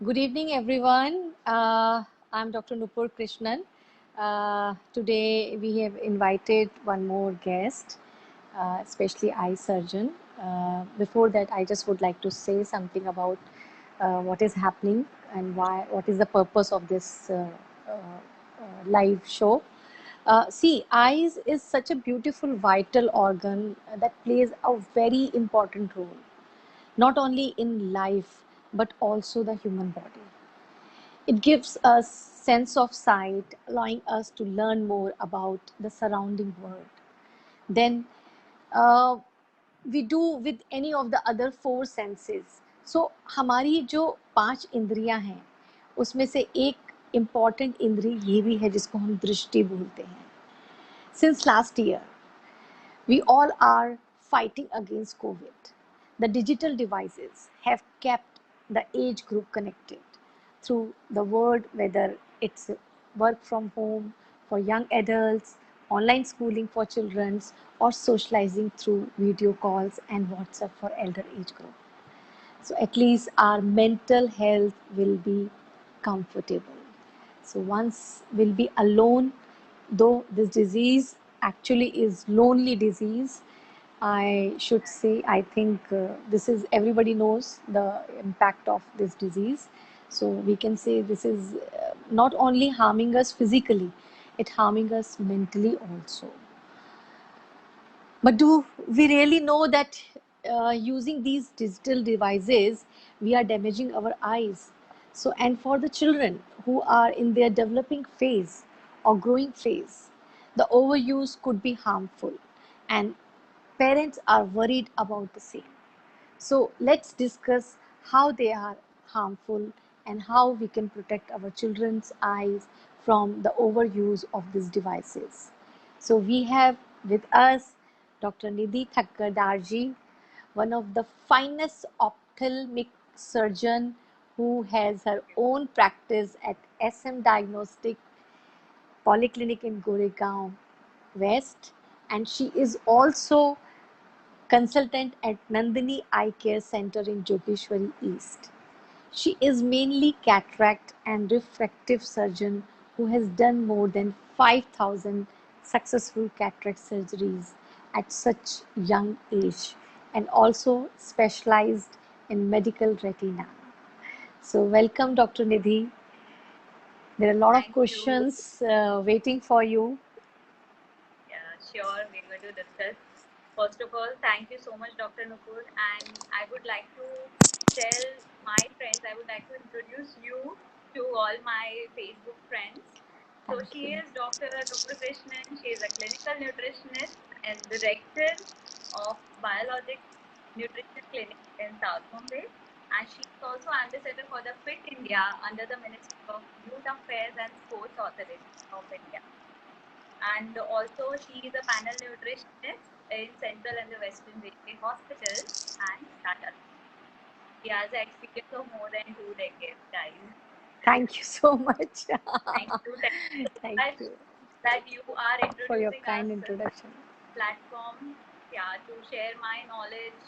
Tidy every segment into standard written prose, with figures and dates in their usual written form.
Good evening, everyone. I'm Dr. Nupur Krishnan. Today, we have invited one more guest, especially eye surgeon. Before that, I just would like to say something about what is happening and what is the purpose of this live show. See, eyes is such a beautiful, vital organ that plays a very important role, not only in life but also the human body. It gives us sense of sight, allowing us to learn more about the surrounding world than uh, we do with any of the other four senses. So हमारी जो पांच इंद्रियां हैं उसमें से एक important इंद्रिय ये भी है जिसको हम दृष्टि बोलते हैं. Since last year, we all are fighting against COVID. The digital devices have kept the age group connected through the word, whether it's work from home for young adults, online schooling for children, or socializing through video calls and WhatsApp for elder age group. So at least our mental health will be comfortable. So once we'll be alone, though this disease actually is lonely disease, I should say, I think this is everybody knows the impact of this disease. So we can say this is not only harming us physically, it harming us mentally also. But do we really know that using these digital devices, we are damaging our eyes? So, and for the children who are in their developing phase or growing phase, the overuse could be harmful, and parents are worried about the same. So, let's discuss how they are harmful and how we can protect our children's eyes from the overuse of these devices. So, we have with us Dr. Nidhi Thakkar Darji, one of the finest ophthalmic surgeon who has her own practice at SM Diagnostic Polyclinic in Goregaon West, and she is also consultant at Nandini Eye Care Center in Jogeshwari East. She is mainly cataract and refractive surgeon who has done more than 5,000 successful cataract surgeries at such young age and also specialized in medical retina. So welcome Dr. Nidhi. There are a lot of Thank you. questions waiting for you. Yeah, sure. We're going to discuss. First of all, thank you so much, Dr. Nupur. And I would like to tell my friends, I would like to introduce you to all my Facebook friends. So Thank she you. is Dr. Nupur Krishnan. She is a clinical nutritionist and director of Biologics Nutrition Clinic in South Bombay. And she is also ambassador for the Fit India under the Ministry of Youth Affairs and Sports Authority of India. And also she is a panel nutritionist in Central and the Western Railway Hospital and Tata. She has an experience of more than 2 decades, guys. Thank you so much. Thank you. Thank you so Thank much you that you are for your introducing kind us introduction. platform, yeah, to share my knowledge,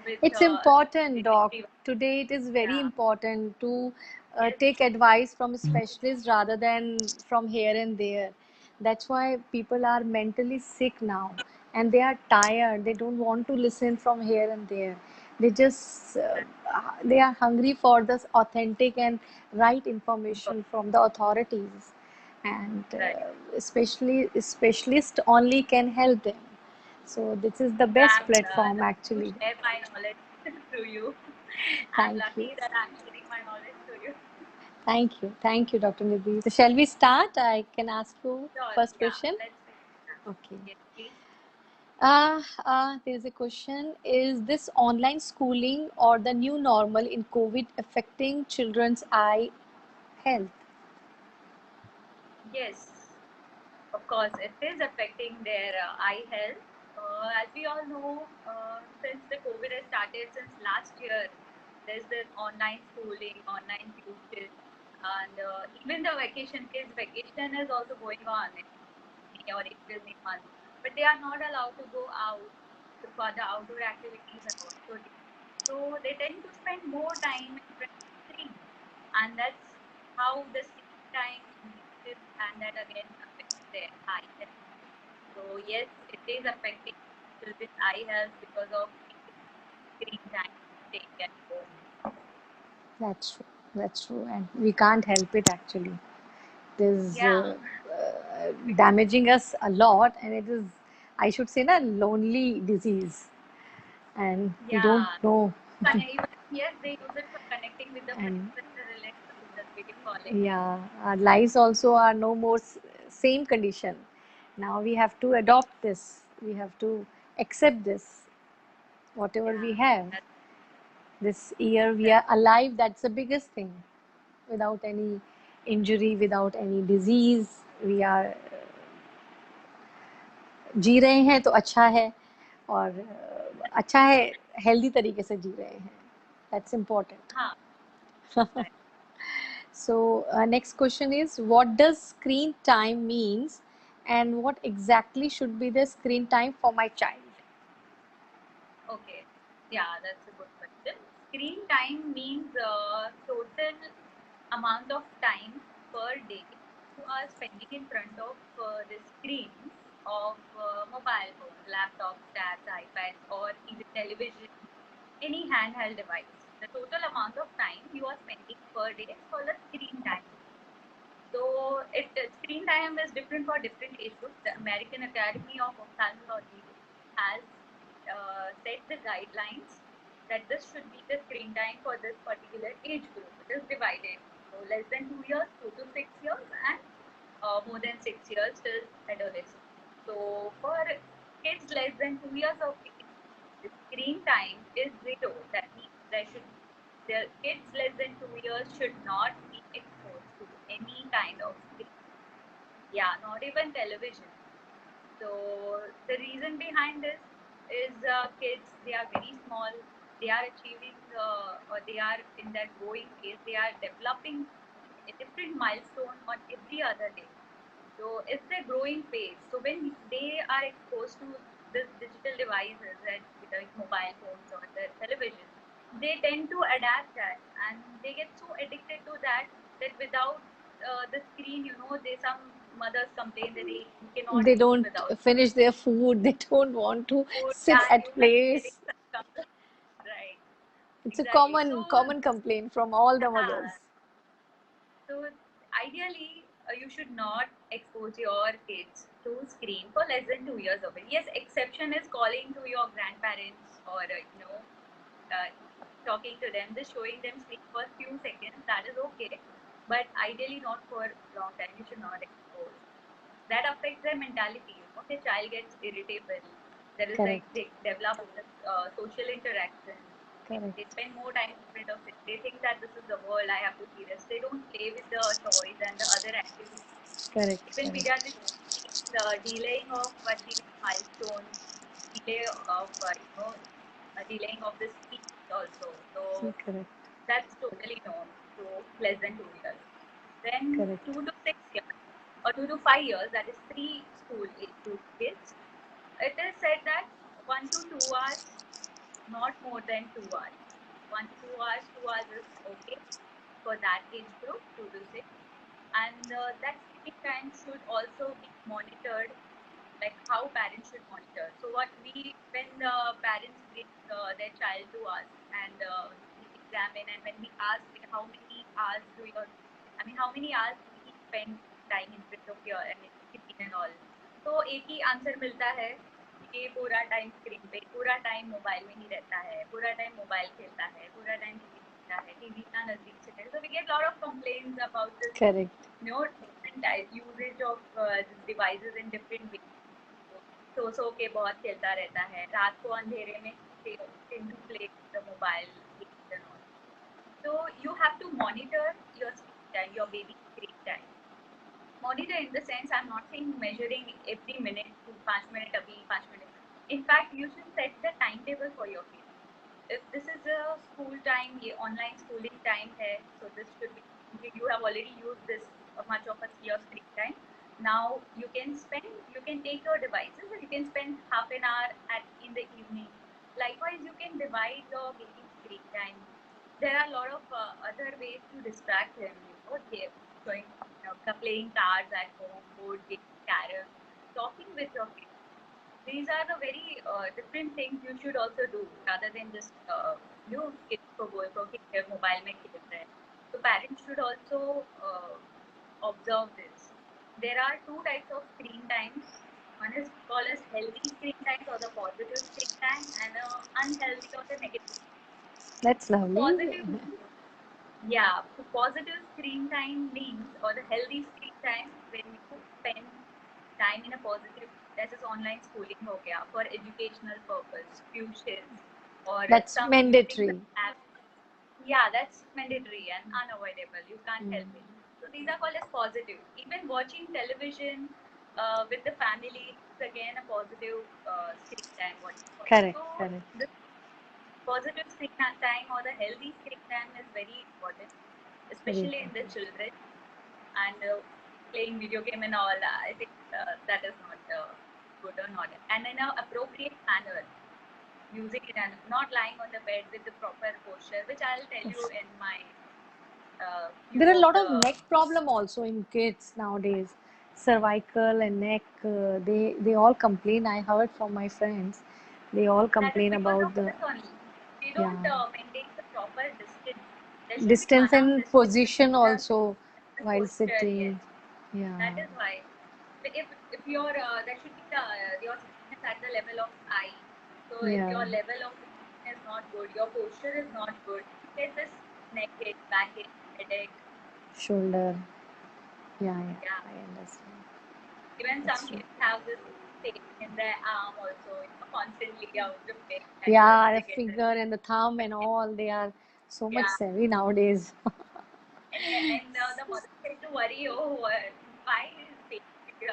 with It's important, doc. everyone. Today it is very Yeah. important to Yes. take advice from specialists rather than from here and there. That's why people are mentally sick now and they are tired. They don't want to listen from here and there. They just they are hungry for this authentic and right information from the authorities, and Right. especially specialist only can help them. So this is the So best I'm platform lucky to actually. share my knowledge to you. I'm Thank you. lucky that I'm sharing my knowledge to you. Thank you. Thank you, Dr. Nidhi. So shall we start? I can ask you Sure. first Yeah. question. Let's begin. Okay. Yes, please. There's a question. Is this online schooling or the new normal in COVID affecting children's eye health? Yes, of course, it is affecting their eye health. As we all know, since the COVID has started since last year, there's this online schooling, online tuition, and even the vacation, kids' vacation is also going on in May or April, May month. But they are not allowed to go out for the outdoor activities and also. So they tend to spend more time in front of screens. and that's how the screen time increases, and that again affects their eye health. So yes, it is affecting children's eye health because of screen time staying at home. That's true. That's true. And we can't help it actually. It is Yeah, damaging us a lot, and it is, I should say, a lonely disease. And we don't yeah. know. Even yes, they use it for connecting with the And friends and the relatives, just video calling. yeah, our lives also are no more same condition. Now we have to adopt this. We have to accept this, whatever we Yeah, have. that's This year we that. are alive. That's the biggest thing. Without any injury, without any disease, we are जी रहे हैं तो अच्छा है और अच्छा है healthy तरीके से जी रहे हैं that's important. Huh, right. So next question is, what does screen time means and what exactly should be the screen time for my child? Okay. Yeah, that's a good question. Screen time means total amount of time per day you are spending in front of the screens of mobile phones, laptops, tabs, iPads, or even television, any handheld device. The total amount of time you are spending per day is called a screen time. So screen time is different for different age groups. The American Academy of Ophthalmology has set the guidelines that this should be the screen time for this particular age group. It is divided. So less than 2 years, 2 to 6 years, and more than 6 years till adolescence. So for kids less than 2 years of age, the screen time is zero. That means the kids less than 2 years should not be exposed to any kind of screen. Yeah, not even television. So the reason behind this is kids, they are very small. They are achieving or they are in that growing phase. They are developing a different milestone on every other day. So it's a growing phase. So when they are exposed to this digital devices and like mobile phones or the television, they tend to adapt that and they get so addicted to that that without the screen, they some mothers complain that they cannot They eat don't without finish their food. They don't want to food. sit Yeah, at you have been getting place. such complaints, right? It's a Exactly. So common complaint from all the mothers. yeah, so ideally, you should not expose your kids to screen for less than 2 years of age. Yes, exception is calling to your grandparents or uh, talking to them, just showing them screen for a few seconds. That is okay, but ideally not for a long time. You should not expose. That affects their mentality. The child gets irritable. There is like Correct. they develop this social interaction. Correct. They spend more time in front of it. They think that this is the world. I have to see this. They don't play with the toys and the other activities. Correct. Even Correct. pediatricians see the delaying of achieving milestones, delay of delaying of the speech also. So Correct. that's totally known to less than 2 years. Then Correct. 2 to 6 years or 2 to 5 years, that is pre-school age group kids. It is said that 1 to 2 hours, not more than 2 hours. 1 to 2 hours, 2 hours is okay for that age group, 2 to 6. And that screen time should also be monitored, like how parents should monitor. So when the parents bring their child to us and we examine, and when we ask how many hours how many hours do we spend time in front of your screen and all, तो एक ही answer मिलता है कि पूरा time screen पे, पूरा time mobile में ही रहता है, पूरा टाइम मोबाइल खेलता है, पूरा टाइम टीवी देखता है, टीवी इतना नजदीक से है. So we get lot of complaints about this, Correct. different usage of devices in different ways. सो के बहुत खेलता रहता है, रात को अंधेरे में tend to play with the mobile games and all. So you have to monitor your screen time, your baby screen time. Monitor in the sense, I'm not saying measuring every minute to 5 minutes abhi, 5 minutes. In fact, you should set the timetable for your kid. If this is a school time, ये online schooling time है, so this should be, you have already used this much of a your screen time. Now you can take your devices and you can spend half an hour in the evening. Likewise, you can divide your baby screen time there are a lot of other ways to distract him. Showing, playing cards at home, board games, carrom, talking with your kids. These are the very different things you should also do rather than just kids को बोल को कि mobile में खेल रहे हैं. So parents should also observe this. There are two types of screen times. One is called as healthy screen time or the positive screen time, and unhealthy or the negative. That's lovely. Positive, yeah. So positive screen time means, or the healthy screen time, when you spend time in a positive, this is online schooling हो गया, for educational purpose, tuitions, or That's some mandatory. apps. Yeah, that's mandatory and unavoidable. You can't help it. So these are called as positive. Even watching television with the family is again a positive screen time. Correct, So correct. the positive screen time or the healthy screen time is very important, especially in the children. And playing video game and all, I think that is not good or not. And in an appropriate manner, using it and not lying on the bed with the proper posture, which I'll tell you in my. There are a lot of neck problem also in kids nowadays. Cervical and neck, they all complain. I heard from my friends. They all complain about the they don't maintain the proper distance. There should distance be and position also while posture, sitting. yes. Yeah. That is why. If your there should be your skin is at the level of eye. So if your level of skin is not good, your posture is not good, you get this neck ache, back ache, headache, shoulder. Yeah, I understand. Even some kids have this pain in their arm also, constantly out of pain. Yeah, the finger and the thumb and all, they are so much savvy nowadays. And the mother said to worry, oh, why is pain?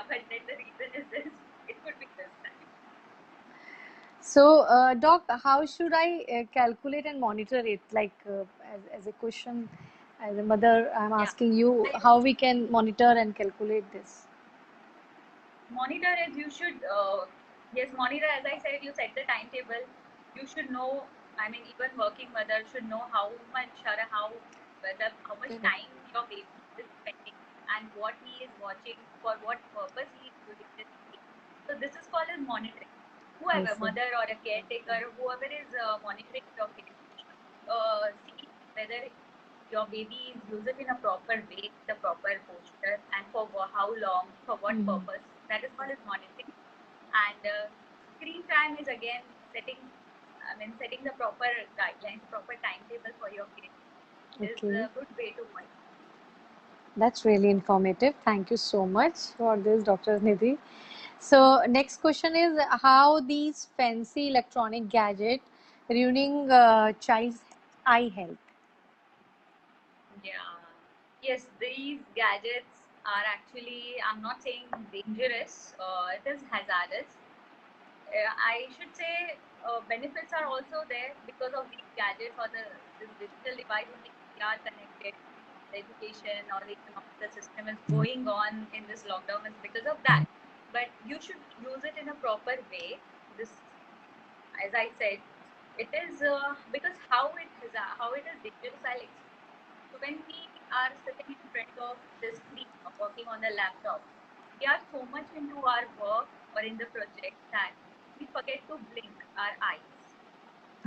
But then the reason is this, it could be this time. So, doc, how should I calculate and monitor it? Like, as a question, as a mother, I'm asking you how we can monitor and calculate this. Monitor is you should, yes, monitor, as I said, you set the timetable. You should know, I mean, even working mother should know how much or how much time your baby is spending and what he is watching, for what purpose he is using this screen. So this is called as monitoring. Whoever, mother or a caretaker, whoever is monitoring your kid, see whether your baby is using in a proper way, the proper posture, and for how long, for what purpose. That is called as monitoring. And screen time is again setting the proper guidelines, proper timetable for your kid. Is a good way to monitor. That's really informative. Thank you so much for this, Dr. Nidhi. So next question is how these fancy electronic gadgets ruining child's eye health? Yeah. Yes, these gadgets are actually, I'm not saying dangerous, it is hazardous. I should say benefits are also there because of these gadgets or this digital device only we are connected. The education or the economic system is going on in this lockdown is because of that. But you should use it in a proper way. This, as I said, it is because how it is dangerous. I'll explain. So when we are sitting in front of the screen or working on the laptop, we are so much into our work or in the project that we forget to blink our eyes.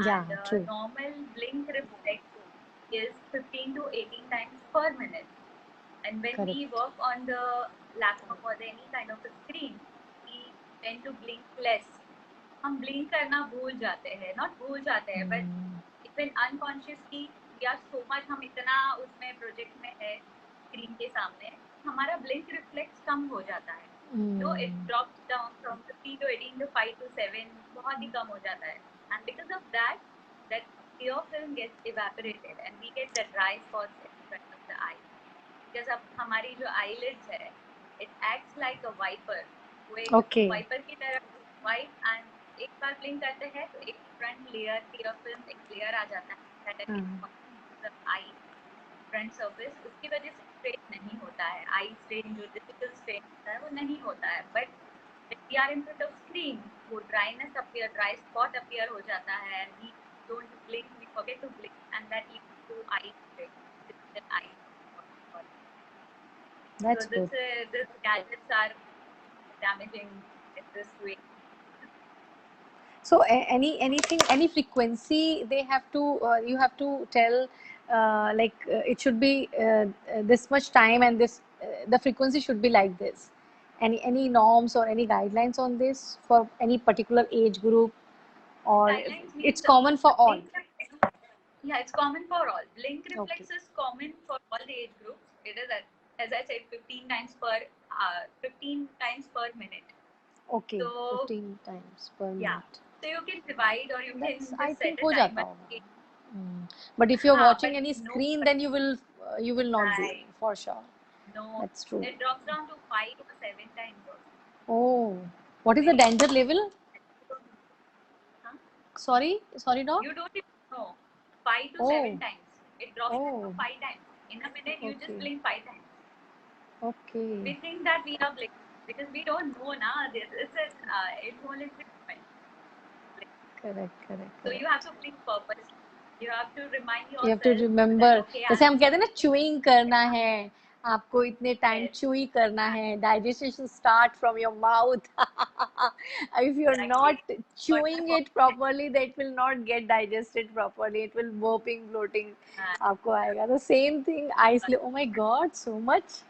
Yeah, and true. normal blink reflex is 15 to 18 times per minute. And when we work on the laptop or any kind of a screen, we tend to blink less. हम blink करना भूल जाते हैं, not भूल जाते हैं, but even unconsciously we are so much, हम इतना उसमें प्रोजेक्ट में है स्क्रीन के सामने, हमारा blink reflex कम हो जाता है. So it drops down from 15 to 18 to 5 to 7, बहुत ही कम हो जाता है. And because of that, that tear film gets evaporated and we get the dry spots in front of the eye. Because अब हमारी जो eyelids है, it acts like a wiper. वो एक wiper की तरह wipe and एक बार blink करते हैं तो एक front layer tear film एक layer आ जाता है that is the eye front surface. उसकी वजह से strain नहीं होता है. Eye strain जो digital strain होता है वो नहीं होता है. But when we are in front of screen, वो dryness appear, dry spot appear हो जाता है and we don't blink, we forget to blink and that leads to eye strain, digital eye. That's So good. this gadgets are damaging in this way. So any frequency they have to you have to tell it should be this much time and this the frequency should be like this. Any norms or any guidelines on this for any particular age group, or Guidelines it's means common for all? yeah, it's common for all. Blink Okay. reflex is common for all the age groups. It is, as I said, 15 times per minute. Okay, So 15 times per yeah, minute. so you can divide or you That's, can I just set think a हो जाता timer. होगा. But if you're But watching any no, screen, then you will not do right, for sure. no, That's true. it drops down to 5 or 7 times also. Oh, what is the Very danger level? huh? Sorry, doc. You don't even know. 5 to Oh, 7 times. It drops down to oh, 5 times. In a minute, you just okay, blink 5 times. okay. We think that we are blinking because we don't know now. It's an involuntary movement. Correct, correct, So you correct. have to blink purposely. You have to remind You have to yourself remember. that okay, जैसे I'm हम कहते हैं ना, chewing करना है, आपको इतने time yes, chewy करना है. Digestion start from your mouth. If you're exactly. not But chewing it properly, that will not get digested properly. It will burping, bloating. आपको आएगा. The same thing. Oh my God, so much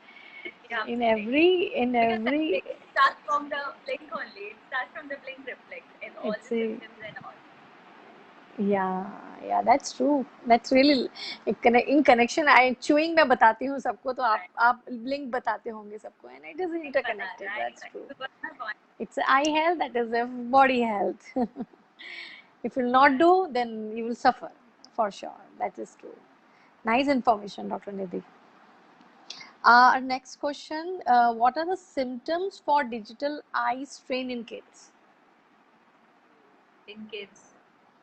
you have in to blink. Because every. it starts from the blink only. It starts from the blink reflex and all It's the a symptoms and all. yeah, that's true. That's really in connection. I chewing मैं बताती हूँ सबको, तो Right. आप blink बताते होंगे सबको, and it is interconnected. Right. That's true. You got my point. It's eye health, that is a body health. If you will not do, then you will suffer for sure. That is true. Nice information, Dr. Nidhi. Our next question: what are the symptoms for digital eye strain in kids? In kids.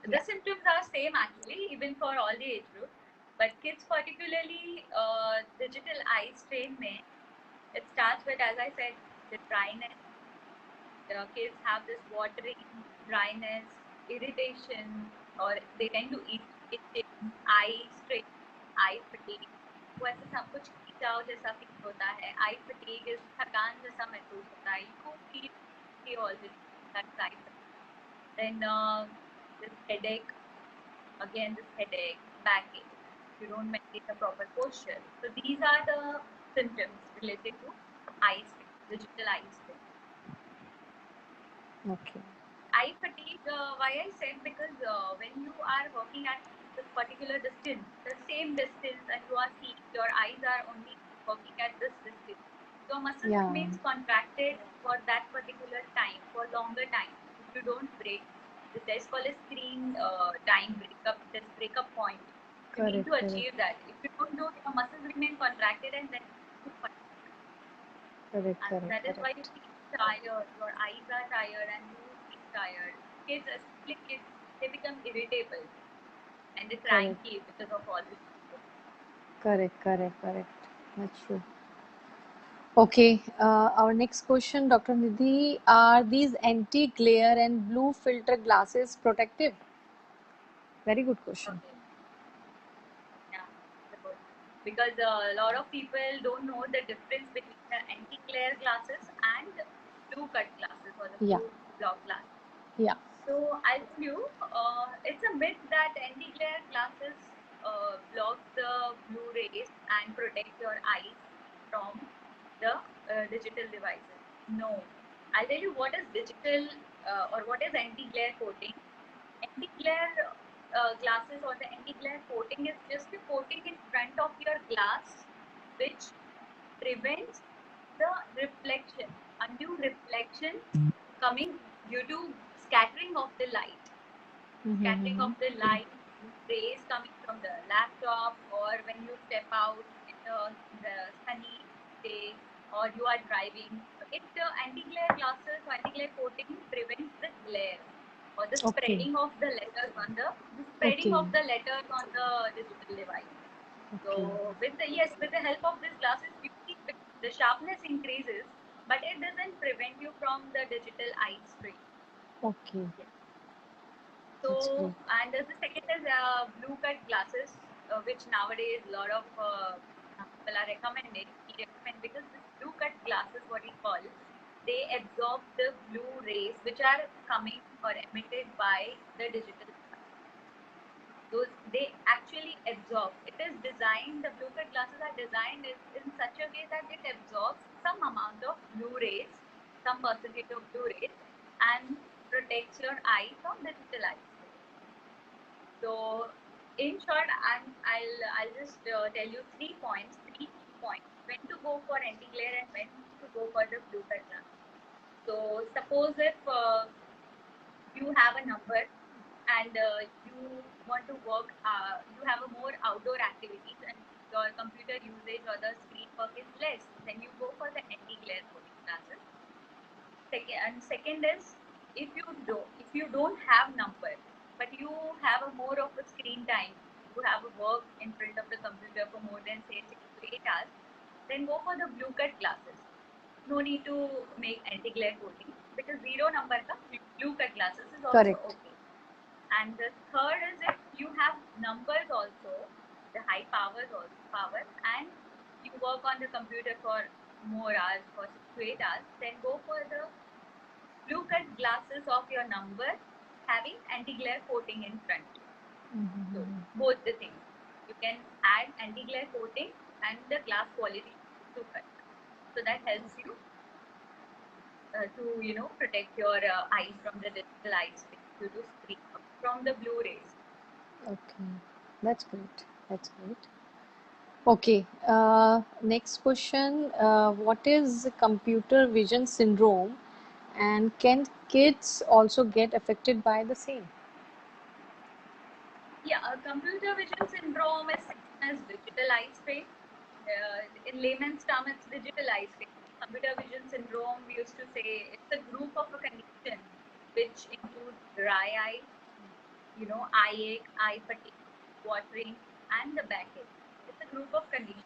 Yeah. The symptoms are same actually, even for all the age groups. But kids, particularly digital eye strain, it starts with, as I said, the dryness. The kids have this watering, dryness, irritation, or they tend to itching, eye strain, eye fatigue. वो ऐसे सब कुछ खींचाव जैसा feel होता है. Eye fatigue is थकान जैसा महसूस होता है. You feel already that's eye fatigue. Then this headache, again this headache, backache. You don't maintain the proper posture. So these are the symptoms related to eye strain, digital eye strain. Okay. Eye fatigue, why I said, because when you are working at this particular distance, the same distance, and you are seeing your eyes are only working at this distance, your muscle Yeah. remains contracted for that particular time, for longer time. If you don't break, there's called a screen time breakup, this breakup point. You need to achieve that. If you don't do, your muscles remain contracted, and then that is why you feel tired, your eyes are tired, and you feel tired. Kids, especially kids, they become irritable and they cranky because of all this. Correct. That's true. Okay, our next question, Dr. Nidhi, are these anti-glare and blue filter glasses protective? Very good question. Okay. Yeah, because a lot of people don't know the difference between the anti-glare glasses and blue cut glasses or the blue block glasses. Yeah. So I'll tell you, it's a myth that anti-glare glasses block the blue rays and protect your eyes from the digital devices. No, I'll tell you what is digital or what is anti-glare coating. Anti-glare glasses or the anti-glare coating is just a coating in front of your glass which prevents the reflection, undue reflection coming due to scattering of the light. Scattering of the light, rays coming from the laptop, or when you step out in the sunny day, or you are driving. The anti-glare glasses or anti-glare coating prevents the glare or the spreading of the letters on the digital device. So with the help of these glasses, the sharpness increases, but it doesn't prevent you from the digital eye strain. Okay. So, and the second is blue cut glasses. which nowadays a lot of people are recommending. We recommend because this blue cut glasses, what we call, they absorb the blue rays which are coming or emitted by the digital. Those they actually absorb. It is designed. The blue cut glasses are designed in such a way that it absorbs some amount of blue rays, some percentage of blue rays, and protects your eye from digital eye. So, in short, I'll just tell you 3 key points: when to go for anti-glare and when to go for the blue cut glass. So, suppose if you have a number and you want to work, you have a more outdoor activities and your computer usage or the screen work is less, then you go for the anti-glare coating glasses. Second is, if you don't have number, but you have a more of a screen time, you have a work in front of the computer for more than say 6 to 8 hours, then go for the blue cut glasses. No need to make anti-glare coating because zero number ka blue cut glasses is also Correct. okay. And the third is, if you have numbers also, the high power, and you work on the computer for more hours, for 6 to 8 hours, then go for the blue cut glasses of your number having anti-glare coating in front. So both the things. You can add anti-glare coating and the glass quality blue cut. So that helps you to protect your eyes from the digital eyes due to screen from the blue rays. Okay, that's great. That's great. Okay, next question. What is computer vision syndrome, and can kids also get affected by the same? Yeah, computer vision syndrome is seen as digital eye strain. In layman's term, it's digital eye strain. Computer vision syndrome, we used to say, it's a group of a condition which includes dry eye, eye ache, eye fatigue, watering, and the backache. It's a group of conditions.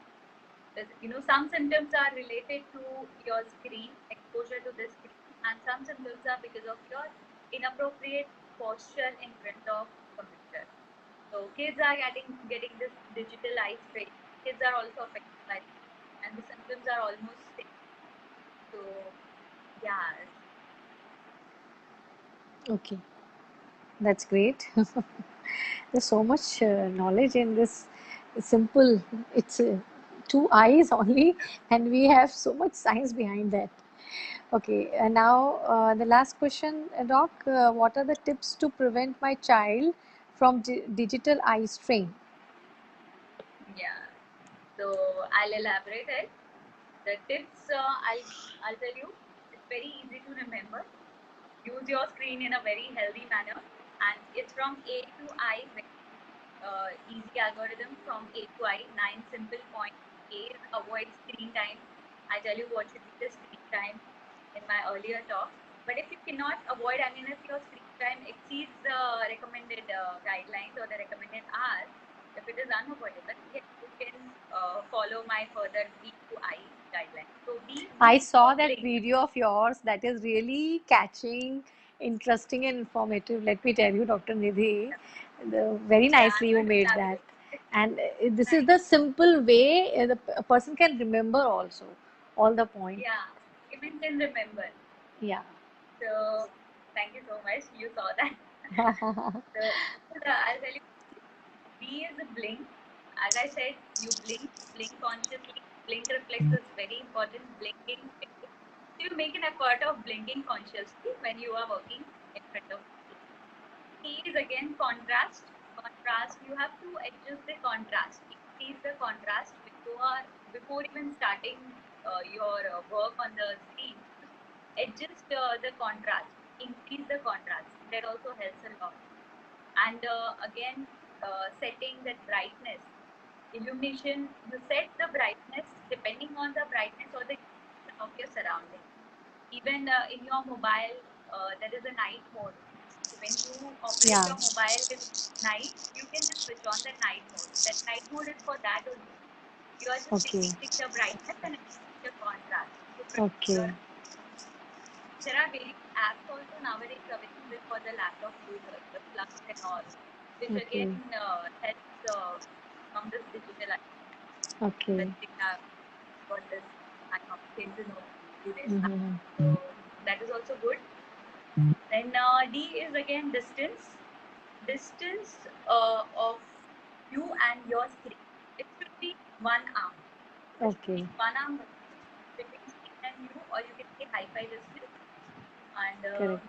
Some symptoms are related to your screen, exposure to the screen, and some symptoms are because of your inappropriate posture in front of computer. So kids are getting this digital eye strain. Kids are also affected by it, and the symptoms are almost same. So yeah, Okay, that's great. There's so much knowledge in this simple, it's two eyes only, and we have so much science behind that. Okay, now the last question, Doc. What are the tips to prevent my child from digital eye strain? yeah. So I'll elaborate it. The tips I'll tell you. It's very easy to remember. Use your screen in a very healthy manner, and it's from A to I. Easy algorithm from A to I. 9 simple points. A is avoid screen time. I tell you what should be the screen time in my earlier talk. But if you cannot avoid, if your screen time exceeds the recommended guidelines or the recommended hours, if it is unavoidable, yes, you can follow my further B to I guidelines. So B I is for saw that blink. video of yours that is really catching, interesting, and informative. Let me tell you, Dr. Nidhi, very Yeah, nicely I'm you going to made that. elaborate. And this is Nice. the simple way a person can remember also all the point. Yeah, even can remember. Yeah. So thank you so much. You saw that. So I'll tell you, B is a blink. As I said, you blink consciously. Blink reflex is very important. Blinking. So you make an effort of blinking consciously when you are working in front of you. C is again contrast. Contrast, you have to adjust the contrast. Increase the contrast before even starting your work on the screen. Adjust the contrast. Increase the contrast. That also helps a lot. And again, setting that brightness, illumination. You set the brightness depending on the brightness or the illumination of your surrounding. Even in your mobile, there is a night mode. So when you operate Yeah. your mobile in night, you can just switch on the night mode. That night mode is for that only. You are just Okay. increasing the brightness and increasing the contrast to protect your. Okay. There are various apps also nowadays available for the laptop users, the Flux and all, which again Okay. helps from this digital eye. Okay. That they have got this, I came to know 2 days back. Mm-hmm. So that is also good. Then D is again distance. Distance of you and your screen. It should be 1 arm. It should be Okay. 1 arm between screen and you, or you can say hi-fi distance. And Correct.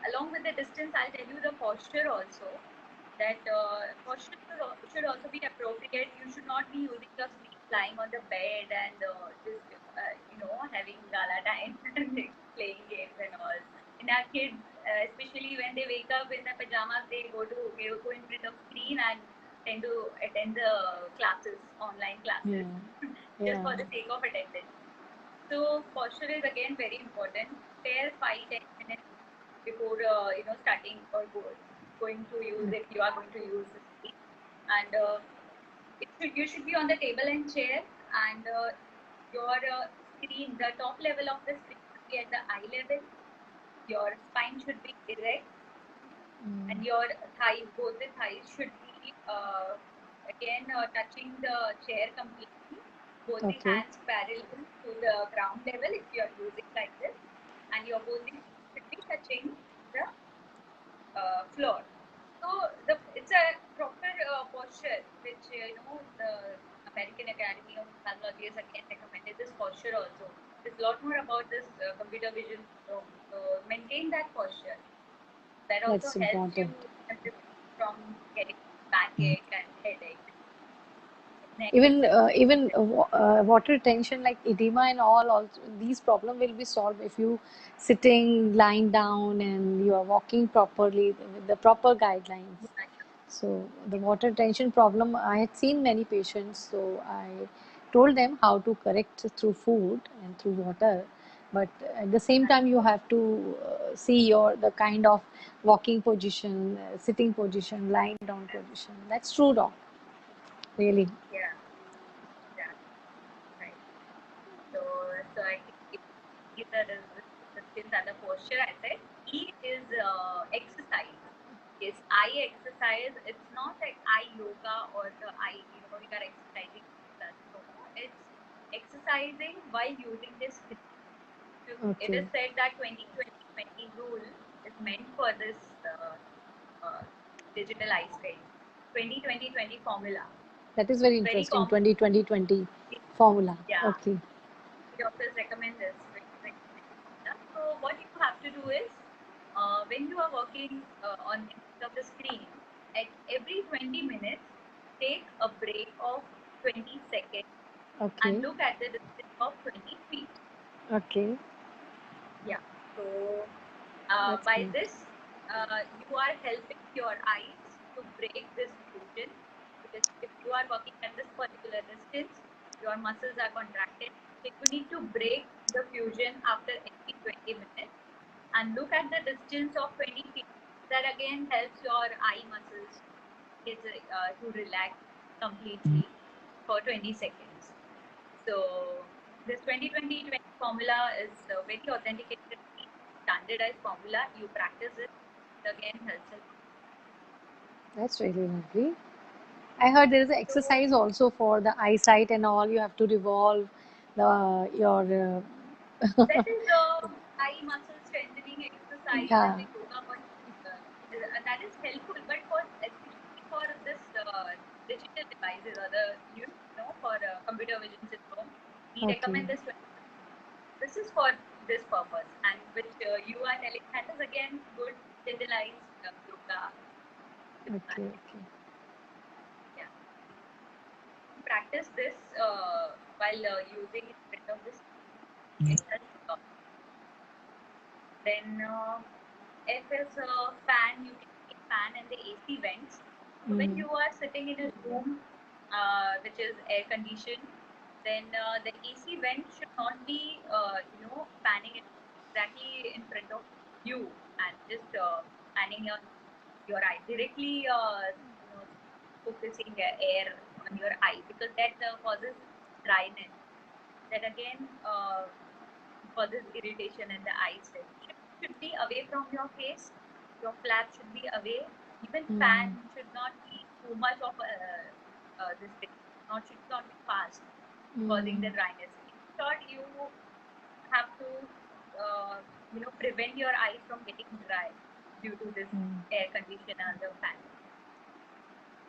along with the distance, I'll tell you the posture also. That posture should also be appropriate. You should not be using your screen lying on the bed and just having gala time and playing games and all. And our kids, especially when they wake up in their pajamas, they go in front of screen and tend to attend the classes, online classes, just for the sake of attendance. So posture is again very important. Spare 5-10 minutes before starting or going to use, if you are going to use the screen. And you should be on the table and chair, and your screen, the top level of the screen should be at the eye level. Your spine should be erect, and your thighs, both the thighs, should be again touching the chair completely. Both the hands parallel to the ground level if you are using like this, and your both the feet should be touching the floor. So it's a proper posture which the American Academy of Pathology has again recommended this posture also. There's a lot more about this computer vision. So maintain that posture. That also That's helps you important. from getting backache and headache. Even water retention like edema and all, also these problem will be solved if you sitting, lying down, and you are walking properly with the proper guidelines. So the water retention problem, I had seen many patients, so I told them how to correct through food and through water. But at the same time, you have to see the kind of walking position, sitting position, lying down position. That's true, doc. Really. Yeah. Right. So I think these are the things and the posture I said. E is exercise. Yes, eye exercise. It's not like eye yoga or the eye, you are exercising. No, it's exercising while using this screen. It is said that 20-20-20 rule is meant for this digital eye strain. 20-20-20 formula. That is very interesting. 20-20-20 formula. Yeah. Okay. Doctors recommend this. So what you have to do is, when you are working on the screen, at every 20 minutes, take a break of 20 seconds and look at the distance of 20 feet. Okay. Yeah. So by this, you are helping your eyes to break this fusion. Because if you are working at this particular distance, your muscles are contracted. So you need to break the fusion after every 20 minutes and look at the distance of 20 feet. That again helps your eye muscles to relax completely for 20 seconds. So this 20-20-20 formula is very authenticated, standardized formula. You practice it, again helps a lot. That's really lovely. I heard there is an exercise also for the eyesight and all. You have to revolve your. That is eye muscle strengthening exercise and the yoga one. That is helpful, but especially for this digital devices or for computer vision syndrome, we recommend this. This is for this purpose, and which you are telling that is again good generalized yoga. Okay. Yeah. Practice this while using it in front of this. Then if it's a fan, you can see fan and the AC vents. So when you are sitting in a room which is air conditioned, then the AC vent should not be fanning exactly in front of you and just fanning on your eye directly, focusing air on your eye, because that causes dryness. That again causes irritation in the eyes. Should be away from your face. Your flap should be away. Even fan should not be too much of this thing. Should not be fast, causing the dryness. In short, you have to prevent your eyes from getting dry due to this air condition and the fan.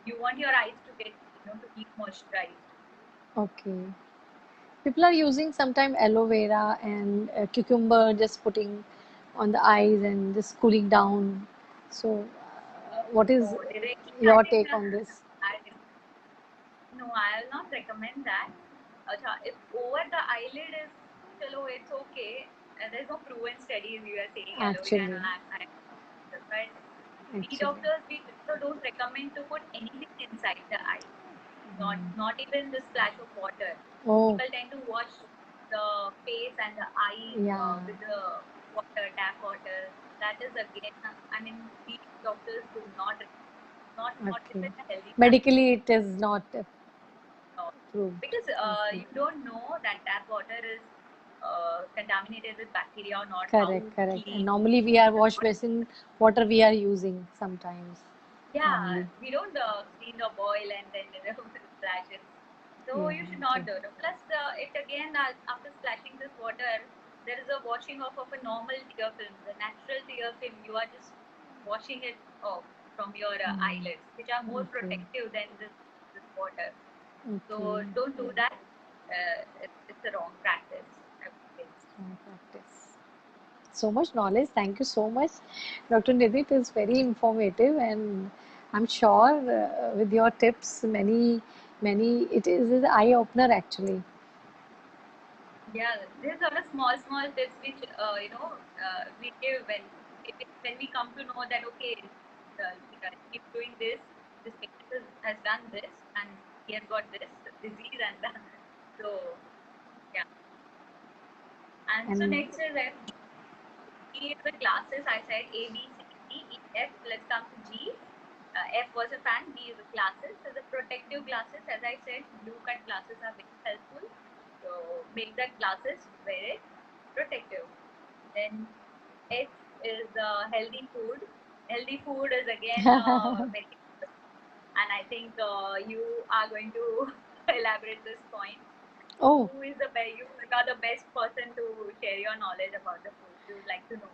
You want your eyes to get to keep moisturized. Okay. People are using sometime aloe vera and cucumber, just putting on the eyes and just cooling down. So, what is So directly your touching take the on this? no, I'll not recommend that. If over the eyelid is, chalo, it's okay. There's no proven studies you are saying aloe vera Actually, and but we actually. doctors we don't recommend to put anything inside the eye. Not even the splash of water. Oh, People tend to wash the face and the eye yeah. with the water, tap water. That is again, I mean, we doctors do not Okay. recommend a healthy practice. Medically, it is not proved. Because Okay. you don't know that tap water is contaminated with bacteria or not. Correct, How correct. And clean. normally we are wash basin water we are using sometimes. Yeah, Normally. we don't clean the boil and then splash it. So Yeah, you should not okay. do it. Plus, it again after splashing this water, there is a washing off of a normal tear film. The natural tear film, you are just washing it off from your eyelids, which are more Okay. protective than this water. So Okay. don't do that. It's a wrong practice, I would say. Strong practice. So much knowledge. Thank you so much, Dr. Nidhi. It is very informative, and I'm sure with your tips, many, it is an eye opener actually. Yeah, these are the small tips which we give when we come to know that okay, keep doing this. This patient has done this and he has got this disease and that. So yeah, and so And next is F. G is the classes. I said A, B, C, D, E, F. Let's come to G. F was a fan. G is the glasses. So the protective glasses, as I said, blue cut glasses are very helpful. So make that glasses very protective. Then H is healthy food. Healthy food is again very important. And I think you are going to elaborate this point. oh, Who is you are the best person to share your knowledge about the food. We would like to know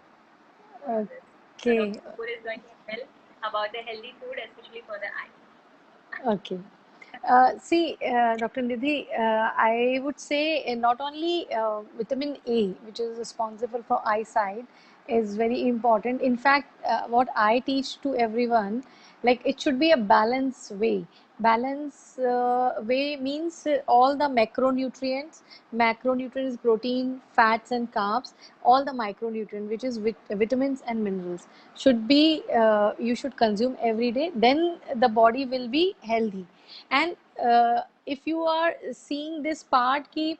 about this. So okay. Dr. Kapoor is going to tell about the healthy food, especially for the eye. Okay. See, Dr. Nidhi, I would say not only vitamin A, which is responsible for eyesight, is very important. In fact, what I teach to everyone, like it should be a balanced way. Balance way means all the macronutrients, macronutrients, protein, fats, and carbs, all the micronutrients, which is vitamins and minerals, should be you should consume every day. Then the body will be healthy. And if you are seeing this part कि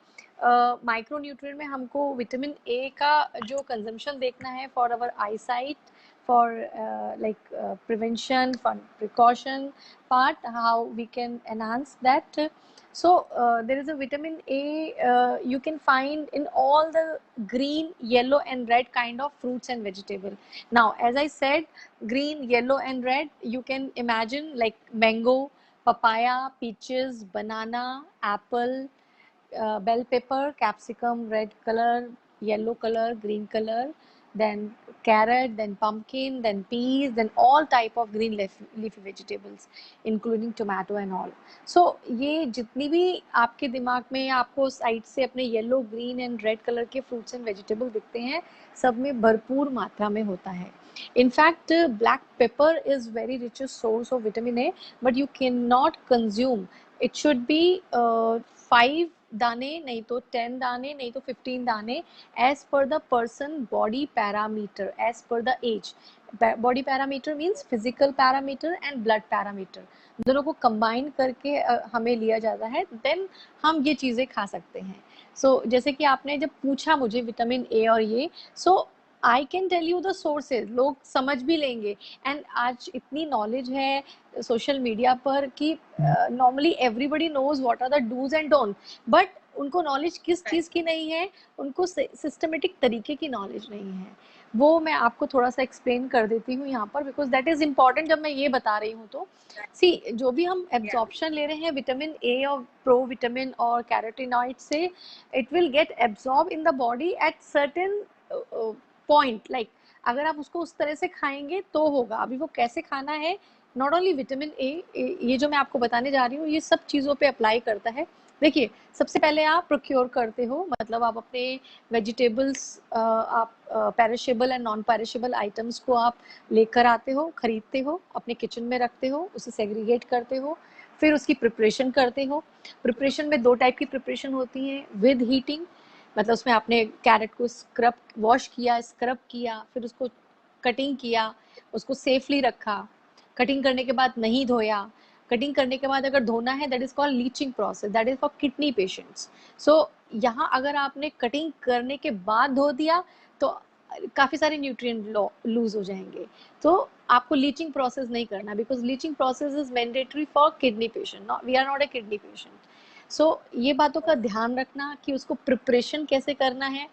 micronutrient में हमको vitamin A का जो consumption देखना है for our eye sight for like prevention, for precaution part, how we can enhance that. So there is a vitamin A you can find in all the green, yellow, and red kind of fruits and vegetable. Now, as I said, green, yellow, and red, you can imagine like mango, papaya, peaches, banana, apple, bell pepper, capsicum, red color, yellow color, green color, then carrot, then pumpkin, then peas, then all type of green leafy vegetables, including tomato and all. So ये जितनी भी आपके दिमाग में या आपको side से अपने yellow, green and red colour के फ्रूट्स एंड वेजिटेबल दिखते हैं, सब में भरपूर मात्रा में होता है. In fact, black pepper is very richest source of vitamin A, but you cannot consume. It should be 5 दाने, नहीं तो 10 दाने, नहीं तो 15 दाने, as per the person body parameter, as per the age. Body parameter means physical parameter and blood parameter. दोनों को combine करके हमें लिया जाता है, then हम ये चीज़ें खा सकते हैं. So जैसे कि आपने जब पूछा मुझे विटामिन ए और ये, so I can tell you the sources, लोग समझ भी लेंगे. एंड आज इतनी नॉलेज है सोशल मीडिया पर कि normally everybody knows what are the dos and don'ts, but उनको नॉलेज किस चीज़ की नहीं है, उनको सिस्टमेटिक तरीके की नॉलेज नहीं है। वो मैं आपको थोड़ा सा एक्सप्लेन कर देती हूँ यहाँ पर, बिकॉज दैट इज़ इम्पॉर्टेंट जब मैं ये बता रही हूँ तो। सी, जो भी हम एब्जॉर्प्शन ले रहे हैं विटामिन ए और प्रो विटामिन और कैरोटीनॉइड से, it will get absorb in the body at certain point, like अगर आप उसको उस तरह से खाएंगे तो होगा। अभी वो कैसे खाना है, नॉट ओनली विटामिन ए, ये जो मैं आपको बताने जा रही हूँ ये सब चीज़ों पे अप्लाई करता है। देखिए, सबसे पहले आप प्रोक्योर करते हो, मतलब आप अपने वेजिटेबल्स, आप perishable and non perishable items को आप लेकर आते हो, खरीदते हो, अपने किचन में रखते हो, उसे सेग्रीगेट करते हो, फिर उसकी प्रिपरेशन करते हो। प्रिपरेशन में दो टाइप की प्रिपरेशन होती है, विद हीटिंग, मतलब उसमें आपने कैरेट को स्क्रब वॉश किया, स्क्रब किया, फिर उसको कटिंग किया, उसको सेफली रखा, कटिंग करने के बाद नहीं धोया, कटिंग करने के बाद अगर धोना है that is called leaching process, that is for kidney patients. So यहाँ अगर आपने कटिंग करने के बाद धो दिया तो काफ़ी सारे न्यूट्रिएंट लूज हो जाएंगे। तो आपको लीचिंग प्रोसेस नहीं करना, because leaching process is mandatory for kidney patient, we are not a kidney patient. So ये बातों का ध्यान रखना कि उसको प्रिपरेशन कैसे करना है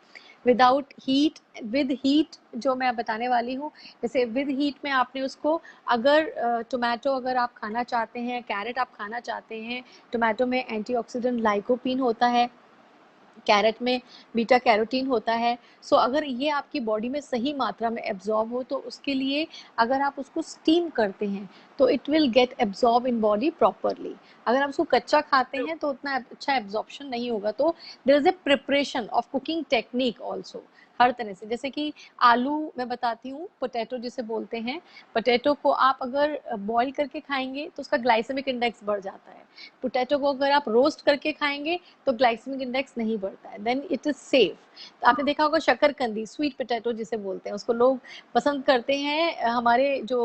विदाउट हीट, विद हीट जो मैं बताने वाली हूँ। जैसे विद हीट में आपने उसको, अगर टोमेटो अगर आप खाना चाहते हैं, कैरेट आप खाना चाहते हैं, टोमेटो में एंटीऑक्सीडेंट लाइकोपीन होता है, कैरेट में बीटा कैरोटीन होता है। सो अगर ये आपकी बॉडी में सही मात्रा में एब्जॉर्ब हो तो उसके लिए अगर आप उसको स्टीम करते हैं तो it will get absorb in body properly. अगर आप उसको कच्चा खाते हैं तो उतना अच्छा एब्जॉर्प्शन नहीं होगा। तो there is a preparation of cooking technique also, हर तरह से। जैसे कि आलू मैं बताती हूँ, पोटैटो जिसे बोलते हैं, पोटैटो को आप अगर बॉईल करके खाएंगे तो उसका ग्लाइसेमिक इंडेक्स बढ़ जाता है। पोटैटो को अगर आप रोस्ट करके खाएंगे तो ग्लाइसेमिक इंडेक्स नहीं बढ़ता है, देन इट इज सेफ। तो आपने देखा होगा शकरकंदी, स्वीट पोटैटो जिसे बोलते हैं, उसको लोग पसंद करते हैं। हमारे जो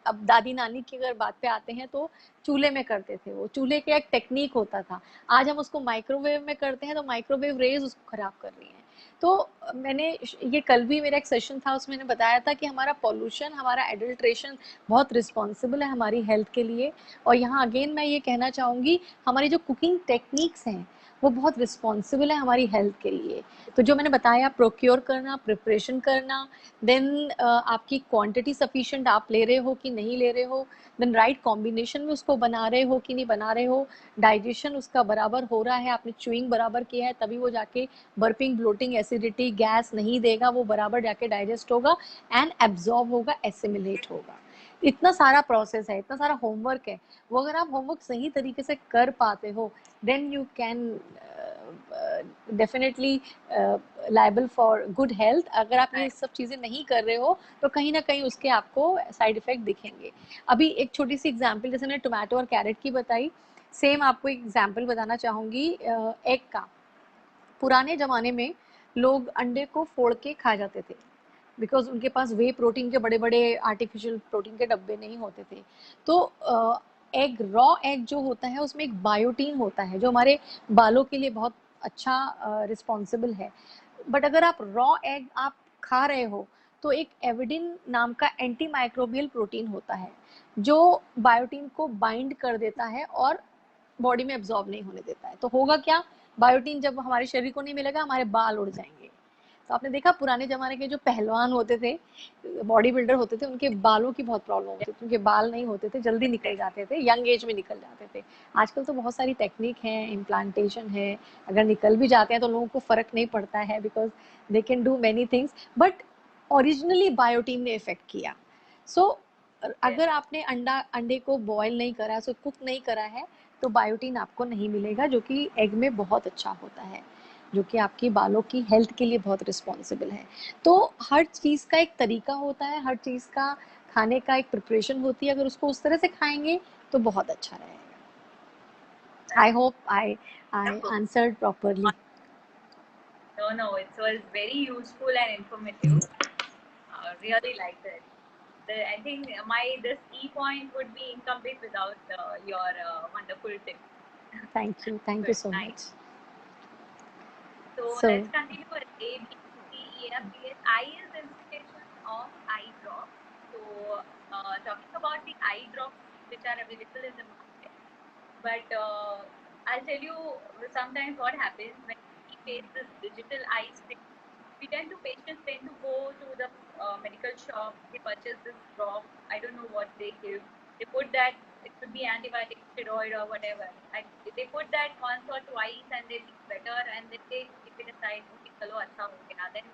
अब दादी नानी की अगर बात पे आते हैं तो चूल्हे में करते थे, वो चूल्हे का एक टेक्निक होता था। आज हम उसको माइक्रोवेव में करते हैं तो माइक्रोवेव रेज उसको खराब कर रही हैं। तो मैंने ये कल भी मेरा एक सेशन था, उसमें मैंने बताया था कि हमारा पॉल्यूशन, हमारा एडल्ट्रेशन बहुत रिस्पॉन्सिबल है हमारी हेल्थ के लिए। और यहाँ अगेन मैं ये कहना चाहूँगी, हमारी जो कुकिंग टेक्निक्स हैं वो बहुत रिस्पॉन्सिबल है हमारी हेल्थ के लिए। तो जो मैंने बताया, प्रोक्योर करना, प्रिपरेशन करना, देन आपकी क्वांटिटी सफिशिएंट आप ले रहे हो कि नहीं ले रहे हो, देन राइट कॉम्बिनेशन में उसको बना रहे हो कि नहीं बना रहे हो, डाइजेशन उसका बराबर हो रहा है, आपने च्यूइंग बराबर किया है, तभी वो जाके बर्पिंग, ब्लोटिंग, एसिडिटी, गैस नहीं देगा, वो बराबर जाके डाइजेस्ट होगा एंड एब्जॉर्ब होगा, एसिमिलेट होगा। इतना सारा प्रोसेस है, इतना सारा होमवर्क है। वो अगर आप होमवर्क सही तरीके से कर पाते हो then you can definitely liable for good health. अगर आप ये सब चीज़ें नहीं कर रहे हो तो कहीं ना कहीं उसके आपको साइड इफेक्ट दिखेंगे। अभी एक छोटी सी एग्जांपल, जैसे मैंने टोमेटो और कैरेट की बताई, सेम आपको एक एग्जांपल बताना चाहूँगी एग का। पुराने ज़माने में लोग अंडे को फोड़ के खा जाते थे, बिकॉज उनके पास वे प्रोटीन के बड़े बड़े आर्टिफिशियल प्रोटीन के डब्बे नहीं होते थे। तो एग, रॉ एग जो होता है उसमें एक बायोटीन होता है जो हमारे बालों के लिए बहुत अच्छा रिस्पॉन्सिबल है। बट अगर आप रॉ एग आप खा रहे हो तो एक एविडिन नाम का एंटी माइक्रोबियल प्रोटीन होता है जो बायोटीन को बाइंड कर देता है और बॉडी में एब्जॉर्ब नहीं होने देता है। तो होगा क्या, बायोटीन जब हमारे शरीर को नहीं मिलेगा हमारे बाल उड़ जाएंगे। तो आपने देखा पुराने जमाने के जो पहलवान होते थे, बॉडी बिल्डर होते थे, उनके बालों की बहुत प्रॉब्लम होती थी, उनके बाल नहीं होते थे, जल्दी निकल जाते थे, यंग एज में निकल जाते थे। आजकल तो बहुत सारी टेक्निक है, इम्प्लांटेशन है, अगर निकल भी जाते हैं तो लोगों को फर्क नहीं पड़ता है, because they can do many things, but originally biotin ने इफेक्ट किया। सो अगर आपने अंडे को बॉयल नहीं करा, सो कुक नहीं करा है, तो बायोटीन आपको नहीं मिलेगा, जो कि एग में बहुत अच्छा होता है, जो कि आपकी बालों की हेल्थ के लिए बहुत रिस्पॉन्सिबल है। तो हर चीज़ का एक तरीका होता है, हर चीज़ का खाने का एक प्रिपरेशन होती है, अगर उसको उस तरह से खाएंगे तो बहुत अच्छा रहेगा। I hope I answered properly. No, it was very useful and informative. Really liked it. I think this key point would be incomplete without your wonderful tip. Thank you Good, so nice. much. So So let's continue with A, B, C, E, F, G, H. I is inspiration of eye drops. So talking about the eye drops which are available in the market, but I'll tell you sometimes what happens when we face this digital eye strain. Patients tend to go to the medical shop, they purchase this drop, I don't know what they give. They put that, it could be antibiotic, steroid or whatever. And they put that once or twice and they feel better and then they keep it aside, okay, chalo, acha ho gaya. Then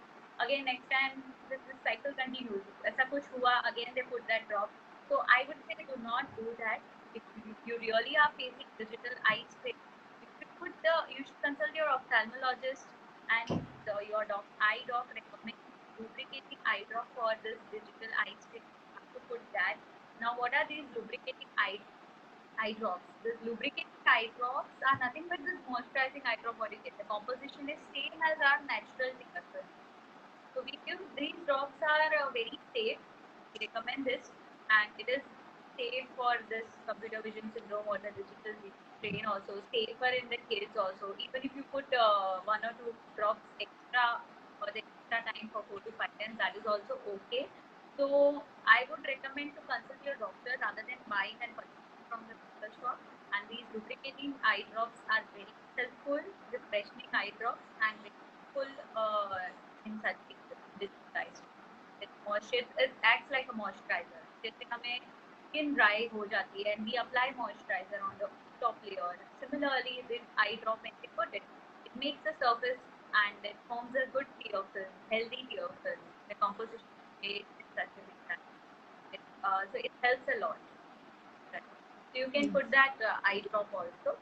again next time this cycle continues. Aisa kuch hua, again they put that drop. So I would say do not do that. If you really are facing digital eye strain, you should consult your ophthalmologist and your eye doc recommends lubricating eye drop for this digital eye strain. You have to put that. Now, what are these lubricating eye drops? These lubricating eye drops are nothing but this moisturizing eye drop. What you get? The composition is same as our natural tear. So we give these drops are very safe. We recommend this, and it is safe for this computer vision syndrome or the digital strain also, safer in the kids also. Even if you put 1 or 2 drops extra for the extra time for 4 to 5 times, that is also okay. So I would recommend to consult your doctor rather than buying and purchasing from the medical shop. And these lubricating eye drops are very helpful, the freshening eye drops, and very helpful in such cases, digitized. It acts like a moisturizer. जैसे हमें skin dry हो जाती है and we apply moisturizer on the top layer. Similarly, this eye drop when we put it, it makes the surface and it forms a good tear film, healthy tear film. The composition is such a big time. So it helps a lot. Right. So you can put that eye drop also,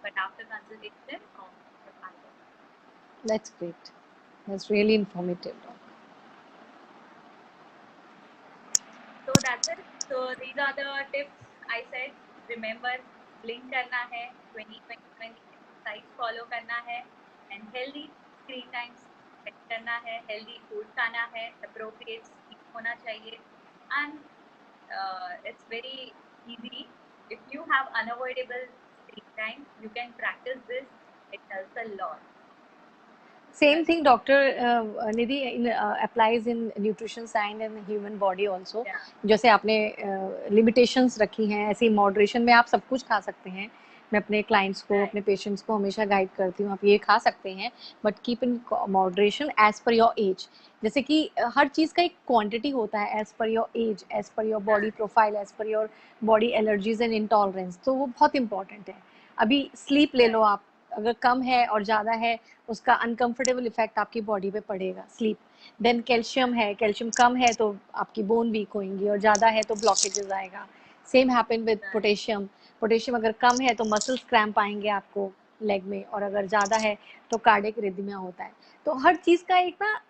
but after consultation of the eye drop. That's great. That's really informative, doc. So that's it. So these are the tips I said. Remember, blink करना है, 20-20-20 exercise follow करना है, and healthy screen times set करना है, healthy food खाना है, appropriate sleep होना चाहिए, and it's very easy. If you have unavoidable screen time, you can practice this. It helps a lot. Same thing, Doctor Nidhi, applies in nutrition science and human body also. Yeah. जैसे आपने limitations रखी हैं, ऐसे moderation में आप सब कुछ खा सकते हैं. मैं अपने clients को, Right. अपने patients को हमेशा guide करती हूँ, आप ये खा सकते हैं, but keep in moderation as per your age. जैसे कि हर चीज़ का एक quantity होता है as per your age, as per your body profile, as per your body allergies and intolerance. तो वो बहुत important है. अभी sleep ले लो आप, अगर कम है और ज़्यादा है, उसका अनकंफर्टेबल इफेक्ट आपकी बॉडी पे पड़ेगा. स्लीप. देन कैल्शियम है, कैल्शियम कम है तो आपकी बोन वीक होंगी और ज़्यादा है तो ब्लॉकेजेस आएगा. Same happen with potassium. Potassium अगर कम है तो मसल्स क्रैम्प आएंगे आपको लेग में, और अगर ज़्यादा है तो कार्डियक रिदमिया होता है. तो हर चीज़ का एक ना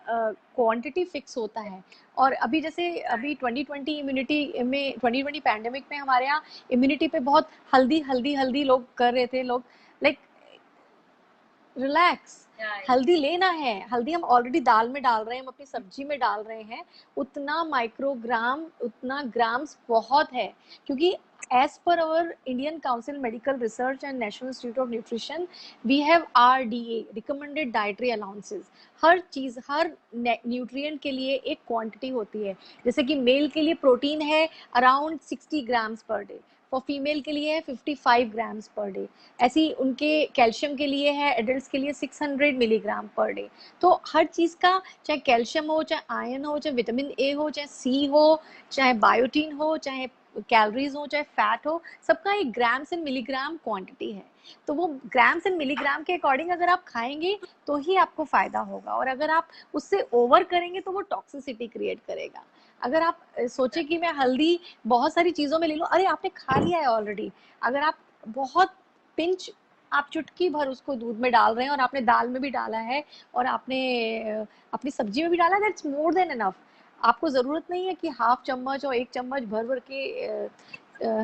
क्वांटिटी फिक्स होता है. और अभी जैसे अभी 2020 इम्यूनिटी में, 2020 पैंडेमिक में हमारे यहाँ इम्यूनिटी पे बहुत हल्दी हल्दी हल्दी लोग कर रहे थे. लोग लाइक रिलैक्स. हल्दी लेना है, हल्दी हम ऑलरेडी दाल में डाल रहे हैं, हम अपनी सब्जी में डाल रहे हैं, उतना माइक्रोग्राम, उतना ग्राम्स बहुत है. क्योंकि as per our Indian Council Medical Research and National Institute of Nutrition, we have RDA, recommended dietary allowances. हर चीज, हर न्यूट्रिएंट के लिए एक क्वांटिटी होती है. जैसे कि मेल के लिए प्रोटीन है around 60 grams per day, for female के लिए है 55 ग्राम्स पर डे. ऐसी उनके कैल्शियम के लिए है एडल्ट्स के लिए 600 मिलीग्राम पर डे. तो हर चीज़ का, चाहे कैल्शियम हो, चाहे आयरन हो, चाहे विटामिन ए हो, चाहे सी हो, चाहे बायोटीन हो, चाहे कैलोरीज हो, चाहे फैट हो, सबका एक ग्राम्स एंड मिलीग्राम क्वांटिटी है. तो वो ग्राम्स एंड मिलीग्राम के अकॉर्डिंग अगर आप खाएंगे तो ही आपको फायदा होगा, और अगर आप उससे ओवर करेंगे तो वो टॉक्सिसिटी क्रिएट करेगा. अगर आप सोचे कि मैं हल्दी बहुत सारी चीजों में ले लूं, अरे आपने खा लिया है ऑलरेडी. अगर आप बहुत पिंच, आप चुटकी भर उसको दूध में डाल रहे हैं और आपने दाल में भी डाला है और आपने अपनी सब्जी में भी डाला है, दैट्स मोर देन इनफ. आपको जरूरत नहीं है कि हाफ चम्मच और 1 चम्मच भर भर के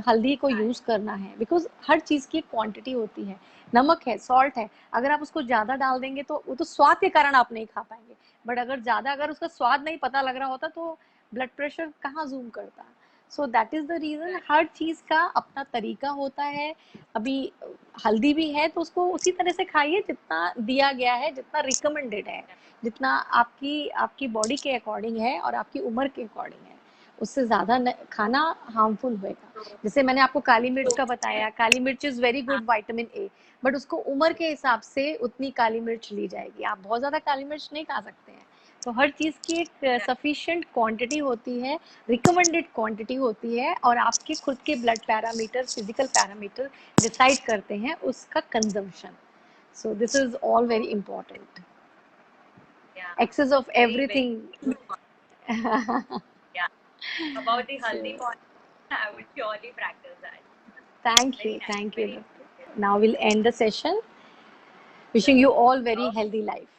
हल्दी को यूज करना है, बिकॉज हर चीज की क्वांटिटी होती है. नमक है, सॉल्ट है, अगर आप उसको ज्यादा डाल देंगे तो वो तो स्वाद के कारण आप नहीं खा पाएंगे, बट अगर ज्यादा, अगर उसका स्वाद नहीं पता लग रहा होता तो ब्लड प्रेशर कहाँ जूम करता. So that is the reason. हर चीज का अपना तरीका होता है. अभी हल्दी भी है तो उसको उसी तरह से खाइए जितना दिया गया है, जितना रिकमेंडेड है, जितना आपकी आपकी बॉडी के अकॉर्डिंग है और आपकी उम्र के अकॉर्डिंग है. उससे ज़्यादा खाना हार्मफुल होएगा। जैसे मैंने आपको काली मिर्च का बताया, काली मिर्च is very good vitamin A, but उसको उम्र के हिसाब से उतनी काली मिर्च ली जाएगी। आप बहुत ज़्यादा काली मिर्च नहीं खा सकते हैं। तो हर चीज़ की एक सफिशिएंट क्वांटिटी होती है, रिकमेंडेड क्वांटिटी होती है, और आपके खुद के blood parameter, physical parameter decide करते हैं उसका consumption. So this is all very important. Yeah, Excess of very, very everything. good point. Yeah, about the So healthy point, I would surely practice that. thank Very you, nice, thank you. very Now we'll end the session. Wishing you all very healthy life.